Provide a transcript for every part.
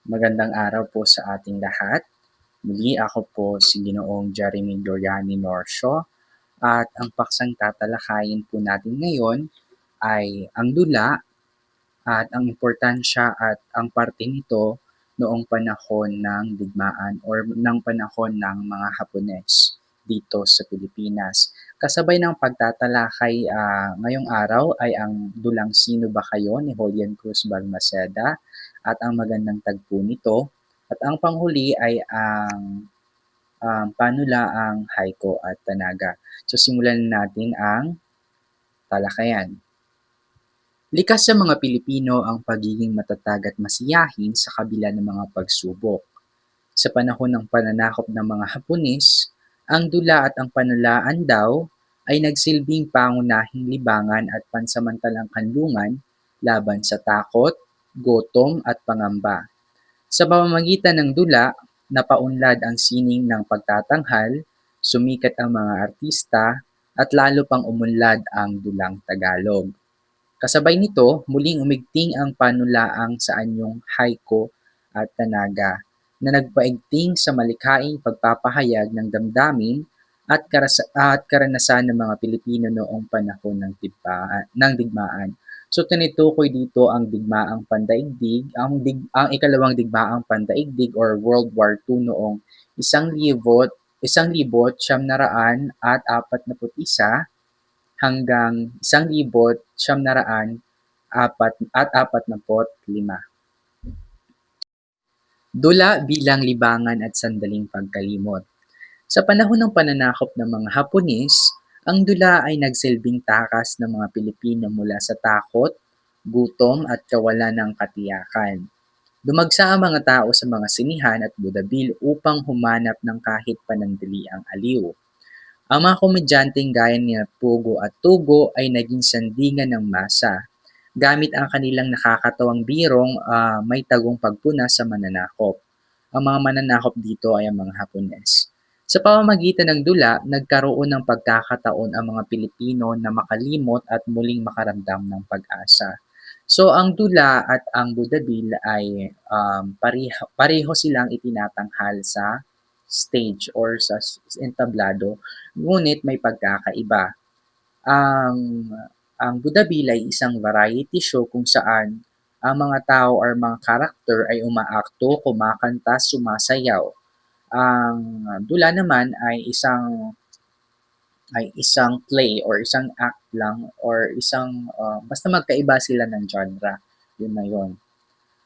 Magandang araw po sa ating lahat. Muli ako po si Ginoong Jeremy Doriani Norcio at ang paksang tatalakayin po natin ngayon ay ang dula at ang importansya at ang parte nito noong panahon ng digmaan or ng panahon ng mga Hapones dito sa Pilipinas. Kasabay ng pagtatalakay ngayong araw ay ang dulang Sino Ba Kayo ni Julian Cruz Balmaceda at ang magandang tagpo nito. At ang panghuli ay ang Panulaang Haiko at Tanaga. So simulan natin ang talakayan. Likas sa mga Pilipino ang pagiging matatag at masiyahin sa kabila ng mga pagsubok. Sa panahon ng pananakop ng mga Hapones, ang dula at ang panulaan daw ay nagsilbing pangunahing libangan at pansamantalang kanlungan laban sa takot, gutom at pangamba. Sa pamamagitan ng dula, napaunlad ang sining ng pagtatanghal, sumikat ang mga artista, at lalo pang umunlad ang dulang Tagalog. Kasabay nito, muling umigting ang panulaang sa anyong Haiko at Tanaga na nagpaigting sa malikhaing pagpapahayag ng damdamin at karanasan ng mga Pilipino noong panahon ng digmaan. So tinutukoy dito ang digmaang pandaigdig, ang ikalawang digmaang pandaigdig or World War II noong 1941 hanggang 1945. Dula bilang libangan at sandaling pagkalimot. Sa panahon ng pananakop ng mga Hapones, ang dula ay nagsilbing takas ng mga Pilipino mula sa takot, gutom at kawalan ng katiyakan. Dumagsa ang mga tao sa mga sinihan at budabil upang humanap ng kahit panandaliang aliw. Ang mga komedyanteng gaya ni Pugo at Tugo ay naging sandingan ng masa, gamit ang kanilang nakakatawang birong may tagong pagpuna sa mananakop. Ang mga mananakop dito ay ang mga Hapones. Sa pamamagitan ng dula, nagkaroon ng pagkakataon ang mga Pilipino na makalimot at muling makaramdam ng pag-asa. So ang dula at ang budabil ay pareho silang itinatanghal sa stage or sa entablado, ngunit may pagkakaiba. Ang ang budabil ay isang variety show kung saan ang mga tao or mga karakter ay umaakto, kumakanta, sumasayaw. Ang dula naman ay isang play or isang act lang or basta magkaiba sila ng genre. Yun na yun.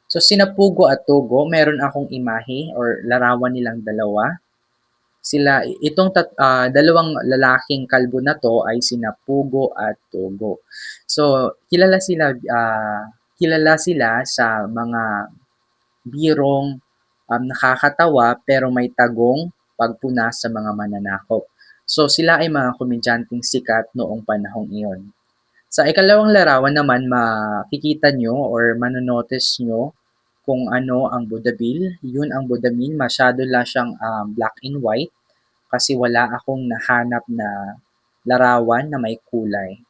So sina Pugo at Togo, meron akong imahe or larawan nilang dalawa. Dalawang lalaking kalbo na 'to ay sina Pugo at Togo. So kilala sila sa mga birong, nakakatawa pero may tagong pagpuna sa mga mananakop. So sila ay mga komedyanteng sikat noong panahong iyon. Sa ikalawang larawan naman makikita nyo or mano-notice nyo kung ano ang Budabil. Yun ang Budabil, masyado lang siyang black and white kasi wala akong nahanap na larawan na may kulay.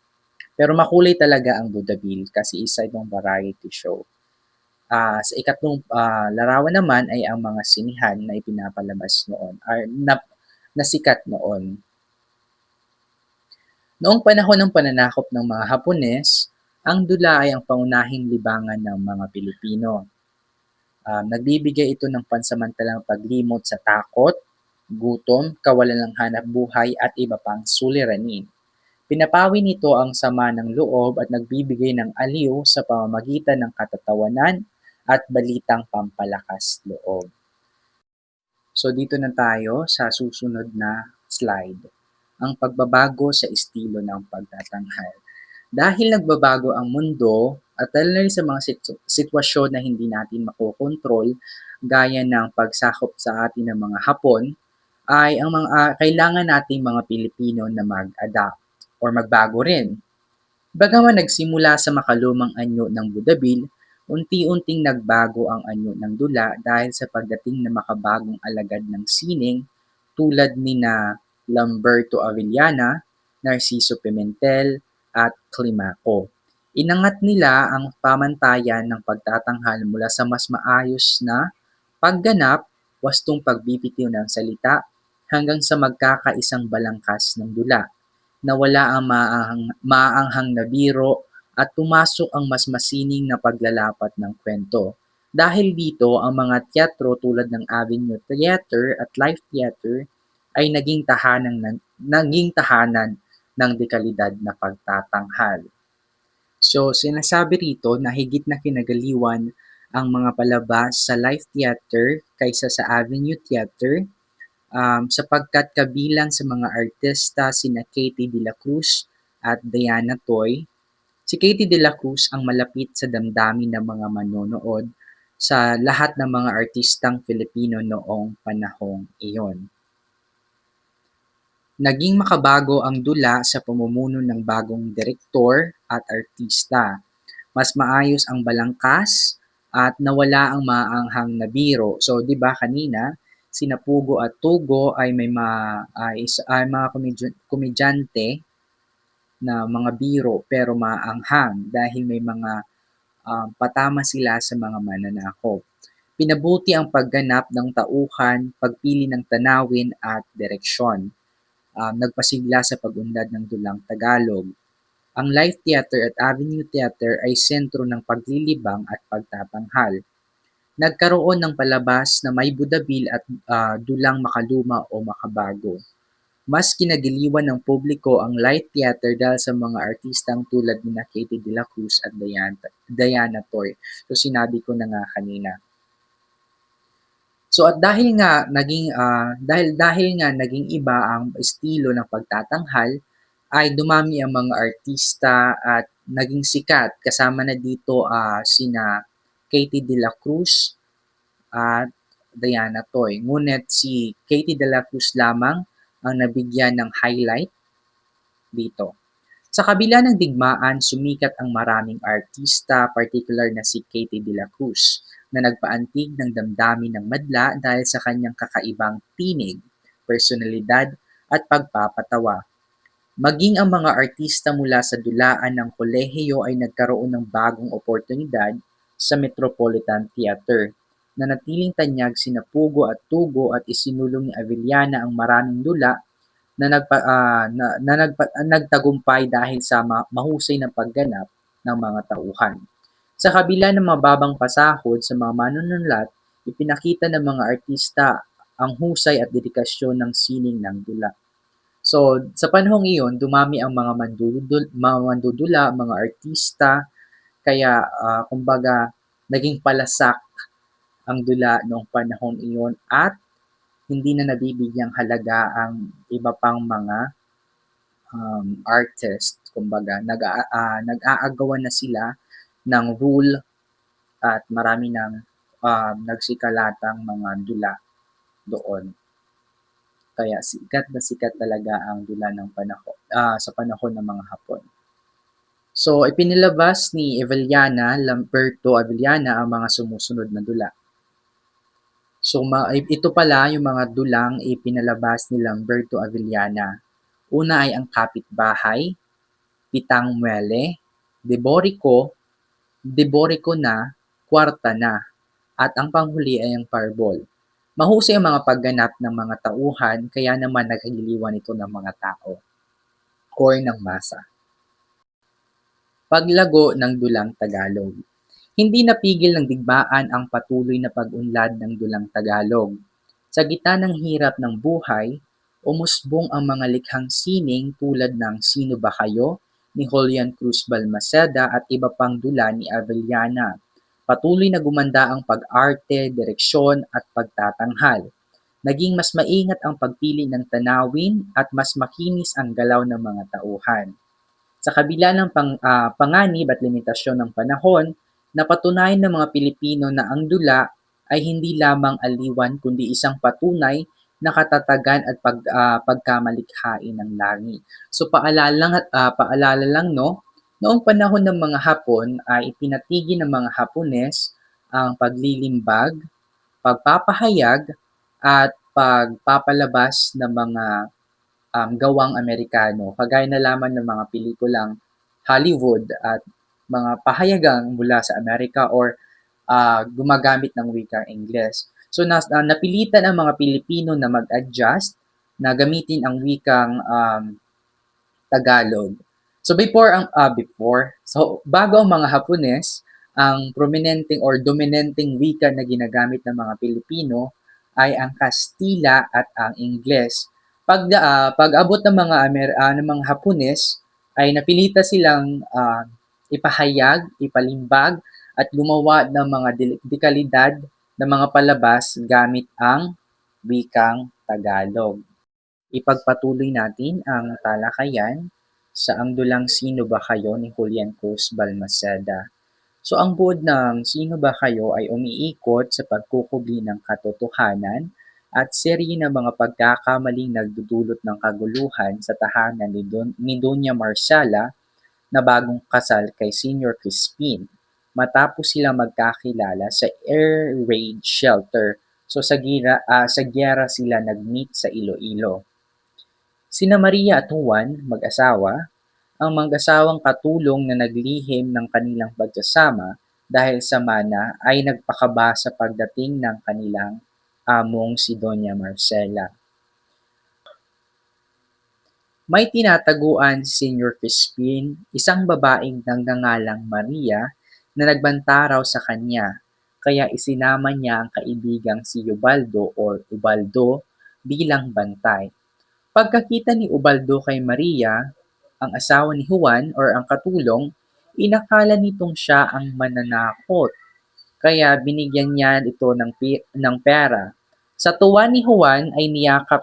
Pero makulay talaga ang Budabil kasi isa itong variety show. Sa ikatlong larawan naman ay ang mga sinihan na ipinapalabas noon or nasikat noon. Noong panahon ng pananakop ng mga Hapones, ang dula ay ang pangunahing libangan ng mga Pilipino. Nagbibigay ito ng pansamantalang paglimot sa takot, gutom, kawalan ng hanap buhay at iba pang suliranin. Pinapawi nito ang sama ng loob at nagbibigay ng aliw sa pamamagitan ng katatawanan at balitang pampalakas loob. So dito na tayo sa susunod na slide. Ang pagbabago sa estilo ng pagtatanghal. Dahil nagbabago ang mundo at dahil na rin sa mga sitwasyon na hindi natin makokontrol gaya ng pagsakop sa atin ng mga Hapon, ay ang kailangan nating mga Pilipino na mag-adapt or magbago rin. Bagaman nagsimula sa makalumang anyo ng Budabil, unti-unting nagbago ang anyo ng dula dahil sa pagdating ng makabagong alagad ng sining tulad nina Lamberto Avellana, Narciso Pimentel, at Climaco. Inangat nila ang pamantayan ng pagtatanghal mula sa mas maayos na pagganap, wastong pagbibitiw ng salita, hanggang sa magkakaisang balangkas ng dula, na wala ang maaanghang na biro at pumasok ang mas masining na paglalapat ng kwento. Dahil dito, ang mga teatro tulad ng Avenue Theater at Live Theater ay naging tahanan ng dekalidad na pagtatanghal. So, sinasabi rito na higit na kinagaliwan ang mga palabas sa live theater kaysa sa Avenue Theater, sapagkat kabilang sa mga artista sina Katie De La Cruz at Diana Toy. Si Katie De La Cruz ang malapit sa damdamin ng mga manonood sa lahat ng mga artistang Filipino noong panahong iyon. Naging makabago ang dula sa pamumuno ng bagong direktor at artista. Mas maayos ang balangkas at nawala ang maaanghang na biro. So, 'di ba kanina, sina Pugo at Tugo ay may mga komedyante na mga biro pero maaanghang dahil may mga patama sila sa mga mananakop. Pinabuti ang pagganap ng tauhan, pagpili ng tanawin at direksyon. Nagpasigla sa pag-unlad ng dulang Tagalog. Ang Live Theater at Avenue Theater ay sentro ng paglilibang at pagtatanghal. Nagkaroon ng palabas na may budabil at dulang makaluma o makabago. Mas kinagiliwan ng publiko ang live theater dahil sa mga artistang tulad ni Katie De La Cruz at Diana Toy. So sinabi ko na nga kanina. So at dahil nga naging iba ang estilo ng pagtatanghal, ay dumami ang mga artista at naging sikat. Kasama na dito sina Katie De La Cruz at Diana Toy. Ngunit si Katie De La Cruz lamang ang nabigyan ng highlight dito. Sa kabila ng digmaan, sumikat ang maraming artista, particular na si Katie De La Cruz, na nagpaantig ng damdamin ng madla dahil sa kanyang kakaibang tinig, personalidad at pagpapatawa. Maging ang mga artista mula sa dulaan ng kolehiyo ay nagkaroon ng bagong oportunidad sa Metropolitan Theater. Nanatiling tanyag sina Pugo at Tugo at isinulong ni Avellana ang maraming dula na nagtagumpay dahil sa mahusay na pagganap ng mga tauhan. Sa kabila ng mababang pasahod sa mga manunulat, ipinakita ng mga artista ang husay at dedikasyon ng sining ng dula. So, sa panahong iyon, dumami ang mga mandudula, mga artista, kaya kumbaga naging palasak ang dula noong panahong iyon at hindi na nabibigyang halaga ang iba pang mga artist. Kumbaga, nag-aagawan na sila ng rule at marami ng nagsikalatang mga dula doon. Kaya sikat na sikat talaga ang dula sa panahon ng mga Hapon. So, ipinilabas ni Lamberto Avellana ang mga sumusunod na dula. So, ito pala yung mga dulang ipinalabas ni Lamberto Avellana. Una ay ang Kapitbahay, Pitang Muele, Deborico na, Kwarta na, at ang panghuli ay ang Parbol. Mahusay ang mga pagganap ng mga tauhan kaya naman nagkagiliwan ito ng mga tao or ng masa. Paglago ng dulang Tagalog. Hindi napigil ng digmaan ang patuloy na pag-unlad ng dulang Tagalog. Sa gitna ng hirap ng buhay, umusbong ang mga likhang sining tulad ng Sino Ba Kayo ni Julian Cruz Balmaceda at iba pang dula ni Avellana. Patuloy na gumanda ang pag-arte, direksyon at pagtatanghal. Naging mas maingat ang pagpili ng tanawin at mas makinis ang galaw ng mga tauhan. Sa kabila ng panganib at limitasyon ng panahon, napatunayan ng mga Pilipino na ang dula ay hindi lamang aliwan kundi isang patunay na katatagan at pagkamalikhain ng langit. So paalala lang no, noong panahon ng mga Hapon ay ipinatigil ng mga Hapones ang paglilimbag, pagpapahayag at pagpapalabas ng mga gawang Amerikano, kagaya na lamang ng mga pelikulang Hollywood at mga pahayagang mula sa Amerika or gumagamit ng wikang Ingles. So napilitan ang mga Pilipino na mag-adjust na gamitin ang wikang Tagalog. So bago ang mga Hapones, ang prominenteng or dominanteng wika na ginagamit ng mga Pilipino ay ang Kastila at ang Ingles. Pag-abot ng ng mga Hapones ay napilita silang ipahayag, ipalimbag at gumawa ng mga dekalidad ng mga palabas gamit ang wikang Tagalog. Ipagpatuloy natin ang talakayan sa Ang Dulang Sino Ba Kayo ni Julian Cruz Balmaceda. So ang buod ng Sino Ba Kayo ay umiikot sa pagkukubli ng katotohanan at serye ng mga pagkakamaling nagdudulot ng kaguluhan sa tahanan ni Doña Marciala na bagong kasal kay Senior Crispin matapos silang magkakilala sa air raid shelter. So sa giyera sila nag-meet sa Iloilo. Sina Maria at Juan, mag-asawa, ang mag-asawang katulong na naglihim ng kanilang pagsasama dahil sa mana ay nagpakaba sa pagdating ng kanilang among si Doña Marcela. May tinataguan si Senior Crispin, isang babaeng nagngangalang Maria na nagbanta raw sa kanya, kaya isinama niya ang kaibigang si Ubaldo or Ubaldo bilang bantay. Pagkakita ni Ubaldo kay Maria, ang asawa ni Juan or ang katulong, inakala nitong siya ang mananakot, kaya binigyan niya ito ng pera. Sa tuwa ni Juan ay niyakap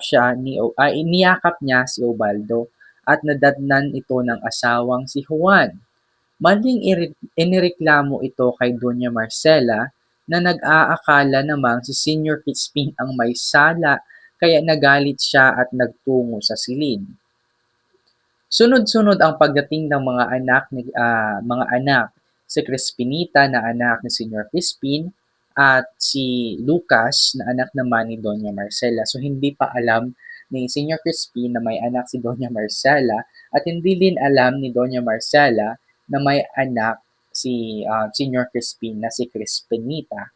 niya si Ubaldo at nadatnan ito ng asawang si Juan. Maling inireklamo ito kay Doña Marcela na nag-aakala namang si Senior Crispin ang may sala kaya nagalit siya at nagtungo sa silid. Sunod-sunod ang pagdating ng mga anak, si Crispinita na anak ni Senior Crispin at si Lucas na anak naman ni Doña Marcela. So hindi pa alam ni Senior Crispin na may anak si Doña Marcela at hindi din alam ni Doña Marcela na may anak si Senior Crispin na si Crispinita.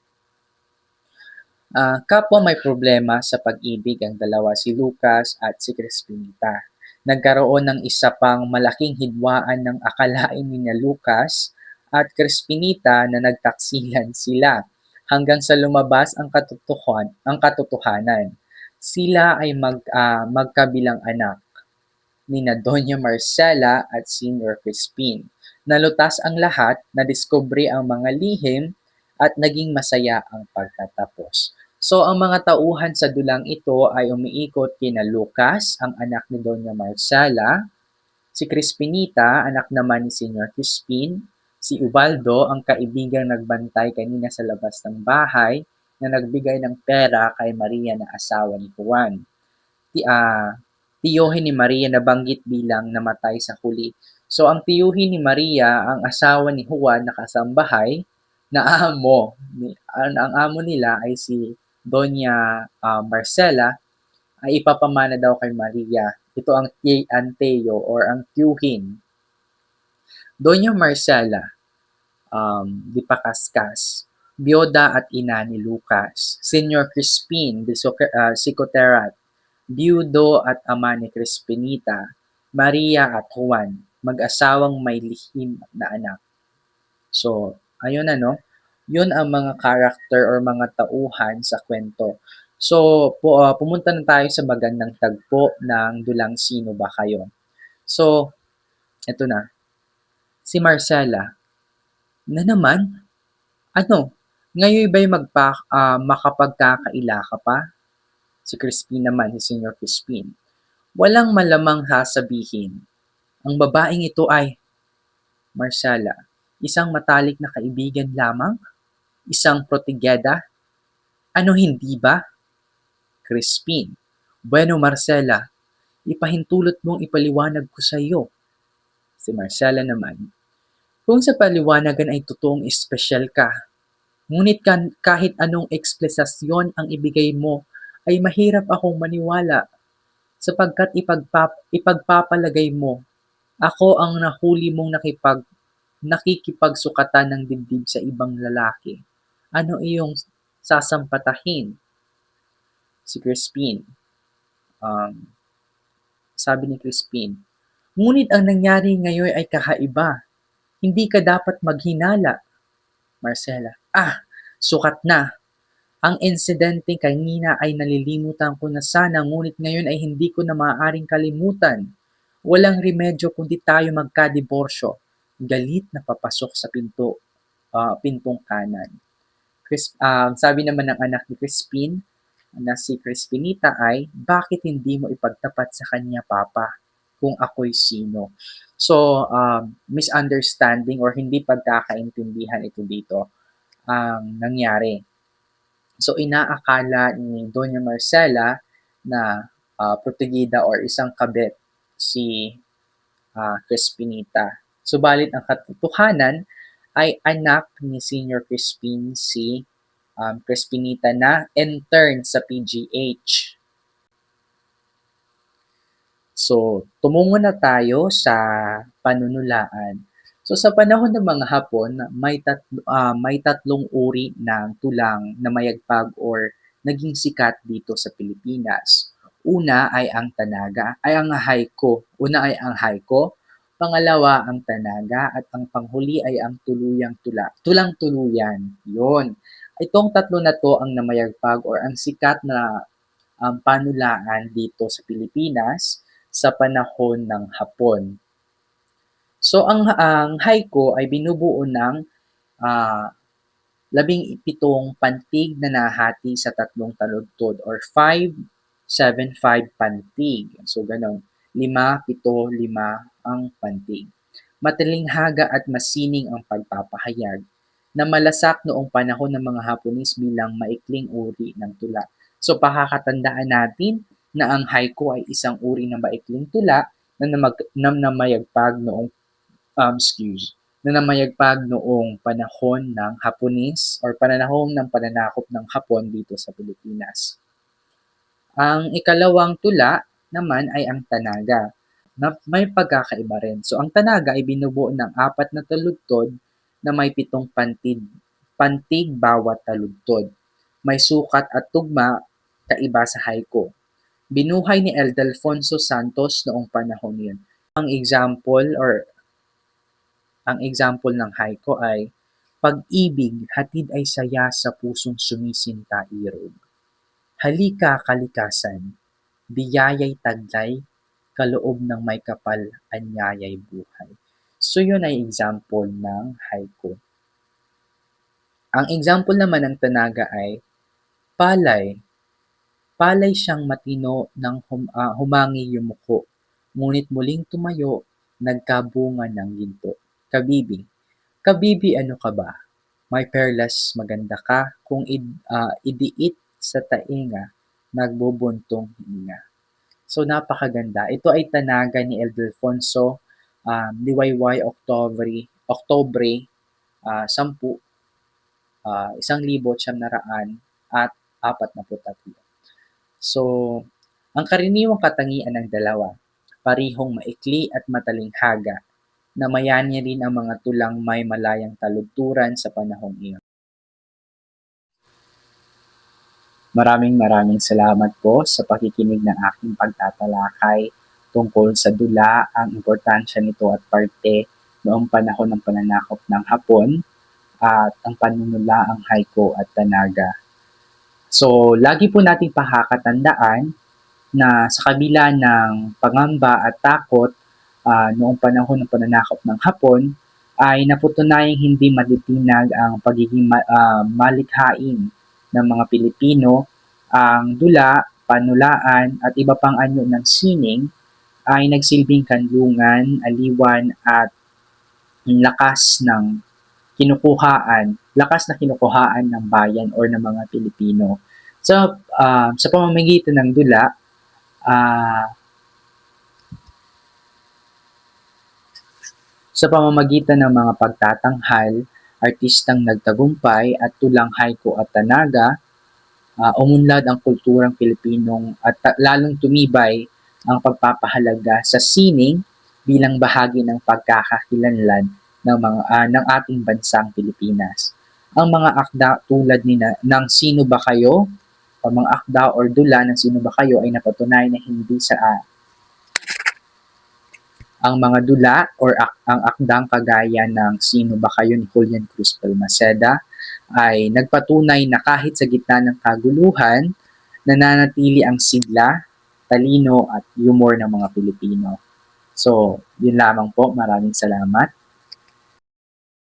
Kapwa may problema sa pag-ibig ang dalawa, si Lucas at si Crispinita. Nagkaroon ng isa pang malaking hidwaan ng akalain ni Lucas at Crispinita na nagtaksilan sila hanggang sa lumabas ang katotohanan. Sila ay magkabilang anak ni Doña Marcela at Senior Crispin. Nalutas ang lahat, nadiskubre ang mga lihim at naging masaya ang pagtatapos. So ang mga tauhan sa dulang ito ay umiikot kina Lucas, ang anak ni Doña Marcela, si Crispinita, anak naman ni Senior Crispin, si Ubaldo, ang kaibigang nagbantay kanina sa labas ng bahay na nagbigay ng pera kay Maria na asawa ni Juan. Tiyuhin ni Maria nabanggit bilang namatay sa huli. So ang tiyuhin ni Maria, ang asawa ni Juan na kasambahay, na amo. Ang amo nila ay si Doña Marcela ay ipapamana daw kay Maria. Ito ang Anteo or ang tiyuhin. Doña Marcela, di Pacascas, byoda at ina ni Lucas. Senior Crispin de Sicoterat, byudo at ama ni Crispinita, Maria at Juan, mag-asawang may lihim na anak. So, ayun ano, yun ang mga character or mga tauhan sa kwento. So, pumunta na tayo sa magandang tagpo ng Dulang Sino Ba Kayo. So, eto na. Si Marcela, na naman? Ano? Ngayon ba'y makapagkakaila ka pa? Si Crispin naman, si Senior Crispin. Walang malamang sasabihin. Ang babaeng ito ay Marcela, isang matalik na kaibigan lamang? Isang protegeda? Ano hindi ba? Crispin, bueno Marcela, ipahintulot mong ipaliwanag ko sa iyo. Si Marcela naman, kung sa paliwanagan ay totoong espesyal ka, ngunit kahit anong eksplasasyon ang ibigay mo, ay mahirap akong maniwala sapagkat ipagpapalagay mo, ako ang nahuli mong nakikipagsukatan ng dibdib sa ibang lalaki. Ano iyong sasampatahin? Si Crispin, um, sabi ni Crispin, ngunit ang nangyari ngayon ay kakaiba. Hindi ka dapat maghinala. Marcela, sukat na. Ang insidente kanina ay nalilimutan ko na sana ngunit ngayon ay hindi ko na maaaring kalimutan. Walang remedyo kundi tayo magkadiborsyo. Galit na papasok sa pintong kanan. Sabi naman ng anak ni Crispin na si Crispinita ay, bakit hindi mo ipagtapat sa kanya, Papa, kung ako'y sino? So, misunderstanding or hindi pagkakaintindihan ito dito ang nangyari. So, inaakala ni Doña Marcela na protegida or isang kabit si Crispinita. Subalit ang katotohanan ay anak ni Senior Crispin si Crispinita na intern sa PGH. So, tumungo na tayo sa panunulaan. So, sa panahon ng mga Hapon, may tatlong uri ng tulang na mayagpag or naging sikat dito sa Pilipinas. Una ay ang tanaga, ay ang haiko. Una ay ang haiko, pangalawa ang tanaga, at ang panghuli ay ang tuluyang tula. Tulang-tuluyan. Yon. Itong tatlo na to ang namayagpag or ang sikat na panulaan dito sa Pilipinas sa panahon ng Hapon. So ang haiku ay binubuo ng 17 pantig na nahati sa tatlong taludtod or 5-7-5 pantig. So ganon, 5-7-5 ang pantig. Matalinghaga at masining ang pagpapahayag na malasak noong panahon ng mga Hapones bilang maikling uri ng tula. So pakakatandaan natin na ang haiku ay isang uri ng maikling tula na namayagpag noong panahon ng Hapones or panahon ng pananakop ng Hapon dito sa Pilipinas. Ang ikalawang tula naman ay ang tanaga na may pagkakaiba rin. So ang tanaga ay binubuo ng 4 na taludtod na may 7 pantig bawat taludtod. May sukat at tugma kaiba sa haiku. Binuhay ni Ildefonso Santos noong panahon yun. Ang example ng haiku ay, pag-ibig, hatid ay saya sa pusong sumisinta irog. Halika kalikasan, biyaya'y taglay, kaloob ng may kapal, anyaya'y buhay. So yun ay example ng haiku. Ang example naman ng tanaga ay, palay. Palay siyang matino nang humangi yumuko, ngunit muling tumayo, nagkabunga ng ginto. Kabibi. Kabibi, ano ka ba? May perlas maganda ka, kung idiit sa tainga, nagbubuntong hininga. So napakaganda. Ito ay tanaga ni Ildefonso Liwayway Oktobre 10, 1943. So, ang karaniwang katangian ng dalawa, parihong maikli at matalinghaga, na mayani rin ang mga tulang may malayang taludturan sa panahong iyon. Maraming salamat po sa pakikinig ng aking pagtatalakay tungkol sa dula, ang importansya nito at parte noong panahon ng pananakop ng Hapon at ang panunulaang haiku at tanaga. So, lagi po nating pakakatandaan na sa kabila ng pangamba at takot noong panahon ng pananakop ng Hapon, ay naputunayang hindi malitinag ang pagiging malikhain ng mga Pilipino. Ang dula, panulaan at iba pang anyo ng sining ay nagsilbing kanlungan, aliwan at lakas na kinukuhaan ng bayan or ng mga Pilipino. So, sa pamamagitan ng dula, sa pamamagitan ng mga pagtatanghal, artistang nagtagumpay at tulang haiku at tanaga, umunlad ang kulturang Pilipinong at lalong tumibay ang pagpapahalaga sa sining bilang bahagi ng pagkakakilanlan ng ating bansang Pilipinas. Ang mga akda tulad ng Sino Ba Kayo mga akda or dula ng Sino Ba Kayo ay napatunay na hindi sa ang mga dula or ang akdang kagaya ng Sino Ba Kayo ni Julian Cruz Balmaceda ay nagpatunay na kahit sa gitna ng kaguluhan, nananatili ang sigla, talino at humor ng mga Pilipino. So, yun lamang po. Maraming salamat.